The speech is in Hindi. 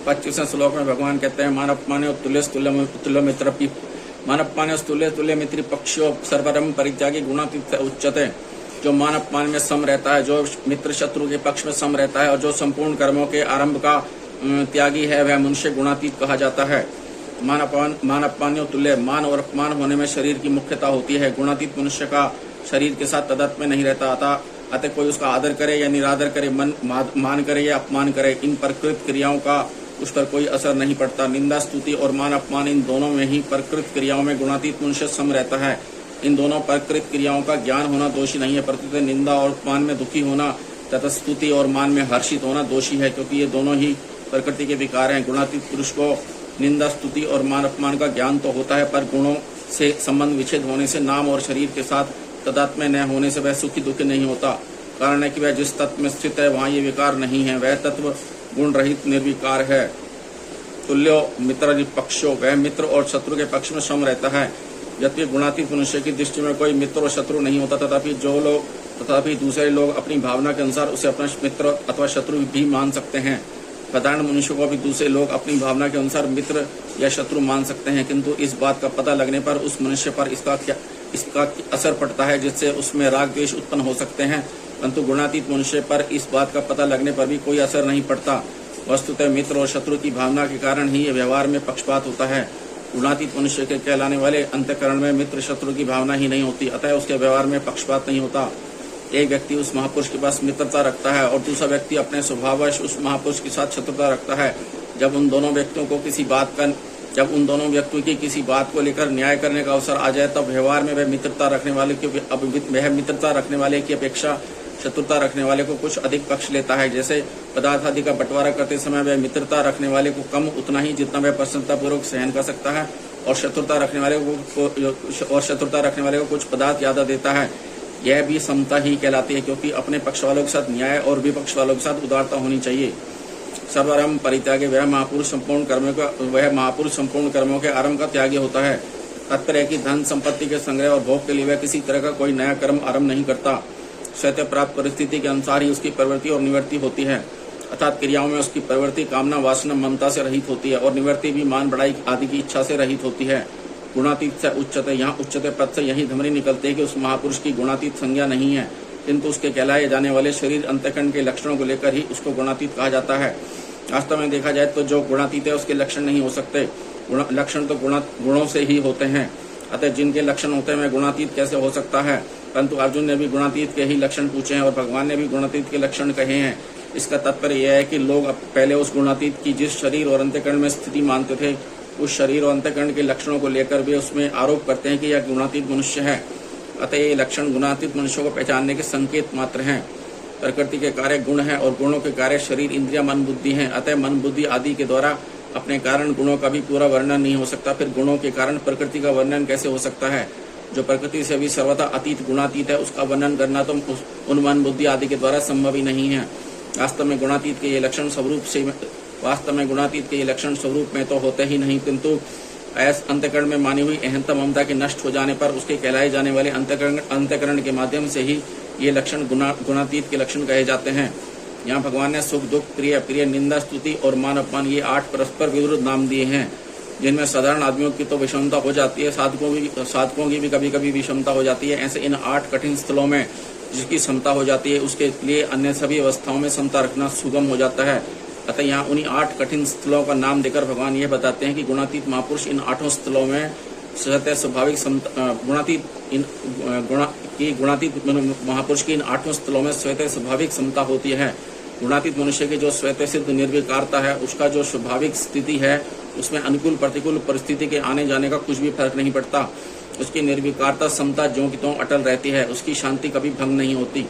25वें श्लोक में भगवान कहते हैं मानवमान्य तुल्य मित्रपि मानवमान्य तुल्य मित्र पक्षो सर्वरम परित्यागी गुणातीत उच्चते। जो मानवमान में सम रहता है, जो मित्र शत्रु के पक्ष में सम रहता है और जो संपूर्ण कर्मों के आरंभ का त्यागी है, वह मनुष्य गुणातीत कहा जाता है। मानवमान्य तुल्य, मान और अपमान होने में शरीर की मुख्यता होती है। गुणातीत मनुष्य का शरीर के साथ तदात्म्य में नहीं रहता। अतः कोई उसका आदर करे या निरादर करे, मान करे या अपमान करे, इन प्रकृत क्रियाओं का उस पर कोई असर नहीं पड़ता। निंदा स्तुति और मान अपमान, इन दोनों में ही प्रकृत क्रियाओं में गुणातीत मनुष्य सम रहता है। इन दोनों प्रकृत क्रियाओं का ज्ञान होना दोषी नहीं है, परंतु निंदा और अपमान में दुखी होना तथा स्तुति और मान में हर्षित होना दोषी है, क्योंकि ये दोनों ही प्रकृति के विकार हैं। गुणातीत पुरुष को निंदा स्तुति और मान अपमान का ज्ञान तो होता है, पर गुणों से संबंध विच्छेद होने से, नाम और शरीर के साथ तदात्म्य न होने से वह सुखी दुखी नहीं होता। कारण है कि वह जिस तत्व में स्थित है वहाँ ये विकार नहीं है, वह तत्व गुण रहित निर्विकार है। तुल्यो मित्र पक्षो, वह मित्र और शत्रु के पक्ष में सम रहता है। यद्यपि गुणातीत मनुष्य की दृष्टि में कोई मित्र और शत्रु नहीं होता, तथापि दूसरे लोग अपनी भावना के अनुसार उसे अपना मित्र अथवा शत्रु भी मान सकते हैं। साधारण मनुष्य को भी दूसरे लोग अपनी भावना के अनुसार मित्र या शत्रु मान सकते हैं, किंतु इस बात का पता लगने पर उस मनुष्य पर इसका असर पड़ता है, जिससे उसमें राग द्वेष उत्पन्न हो सकते हैं। परंतु गुणातीत मनुष्य पर इस बात का पता लगने पर भी कोई असर नहीं पड़ता। वस्तुतः मित्र और शत्रु की भावना के कारण ही व्यवहार में पक्षपात होता है। गुणातीत मनुष्य के कहलाने वाले अंतःकरण में मित्र शत्रु की भावना ही नहीं होती, अतः उसके व्यवहार में पक्षपात नहीं होता। एक व्यक्ति उस महापुरुष के पास मित्रता रखता है और दूसरा व्यक्ति अपने स्वभाववश उस महापुरुष के साथ शत्रुता रखता है। जब उन दोनों व्यक्तियों की किसी बात को लेकर न्याय करने का अवसर आ जाए, तब व्यवहार में वह मित्रता रखने वाले की अपेक्षा शत्रुता रखने वाले को कुछ अधिक पक्ष लेता है। जैसे पदार्थ आदि का बंटवारा करते समय वह मित्रता रखने वाले को कम उतना ही जितना वह प्रसन्नता पूर्वक सहन कर सकता है, और शत्रुता रखने वाले को कुछ पदार्थ ज्यादा देता है। यह भी समता ही कहलाती है, क्योंकि अपने पक्ष वालों के साथ न्याय और विपक्ष वालों के साथ उदारता होनी चाहिए। सर्वरम परित्यागी, वह महापुरुष संपूर्ण कर्मों के आरंभ का त्यागी होता है। तात्पर्य है कि धन संपत्ति के संग्रह और भोग के लिए वह किसी तरह का कोई नया कर्म आरंभ नहीं करता। स्वतः प्राप्त परिस्थिति के अनुसार ही उसकी प्रवृत्ति और निवृत्ति होती है, अर्थात क्रियाओं में उसकी प्रवृत्ति कामना वासना ममता से रहित होती है और निवृत्ति भी मान बढ़ाई आदि की इच्छा से रहित होती है। गुणातीत से उच्चते, यहाँ उच्चते पद से यही धमनी निकलते है कि उस महापुरुष की गुणातीत संज्ञा नहीं है, किंतु उसके कहलाए जाने वाले शरीर अंतःकरण के लक्षणों को लेकर ही उसको गुणातीत कहा जाता है। वास्तव में देखा जाए तो जो गुणातीत है उसके लक्षण नहीं हो सकते, लक्षण तो गुणों से ही होते हैं। अतः जिनके लक्षण होते हैं वह गुणातीत कैसे हो सकता है। परंतु अर्जुन ने भी गुणातीत के ही लक्षण पूछे हैं और भगवान ने भी गुणातीत के लक्षण कहे हैं। इसका तात्पर्य यह है कि लोग पहले उस गुणातीत की जिस शरीर और अंतःकरण में स्थिति मानते थे, उस शरीर और अंतःकरण के लक्षणों को लेकर वे उसमें आरोप करते हैं कि यह गुणातीत मनुष्य है। अतः ये लक्षण गुणातीत मनुष्यों को पहचानने के संकेत मात्र हैं। प्रकृति के कार्य गुण हैं और गुणों के कार्य शरीर, इंद्रिया, मन, बुद्धि हैं। अतः मन, बुद्धि आदि के द्वारा अपने कारण गुणों का भी पूरा वर्णन नहीं हो सकता। फिर गुणों के कारण प्रकृति का वर्णन कैसे हो सकता है। जो प्रकृति से भी सर्वथा अतीत गुणातीत है, उसका वर्णन करना तो उन मन, बुद्धि आदि के द्वारा संभव ही नहीं है। वास्तव में गुणातीत के ये लक्षण स्वरूप में तो होते ही नहीं, किंतु अंतःकरण में मानी हुई अहंता ममता के नष्ट हो जाने पर उसके कहलाए जाने वाले अंतःकरण के माध्यम से ही ये लक्षण गुणातीत के लक्षण कहे जाते हैं। यहाँ भगवान ने सुख दुख, प्रिय अप्रिय, निंदा स्तुति और मान अपमान, ये 8 परस्पर विरुद्ध नाम दिए हैं, जिनमें साधारण आदमियों की तो विषमता हो जाती है, साधकों की भी कभी कभी विषमता हो जाती है। ऐसे इन 8 कठिन स्थलों में जिसकी समता हो जाती है, उसके लिए अन्य सभी अवस्थाओं में समता रखना सुगम हो जाता है। अतः यहाँ उन्हीं 8 कठिन स्थलों का नाम देकर भगवान ये बताते हैं कि गुणातीत महापुरुष इन 8 स्थलों में स्वतः स्वाभाविक गुणातीत महापुरुष की इन 8 स्थलों में स्वतः स्वाभाविक समता होती है। गुणातीत मनुष्य की जो स्वतः सिद्ध निर्विकारता है, उसका जो स्वाभाविक स्थिति है, उसमें अनुकूल प्रतिकूल परिस्थिति के आने जाने का कुछ भी फर्क नहीं पड़ता। उसकी निर्विकारता समता ज्यों की त्यों अटल रहती है, उसकी शांति कभी भंग नहीं होती।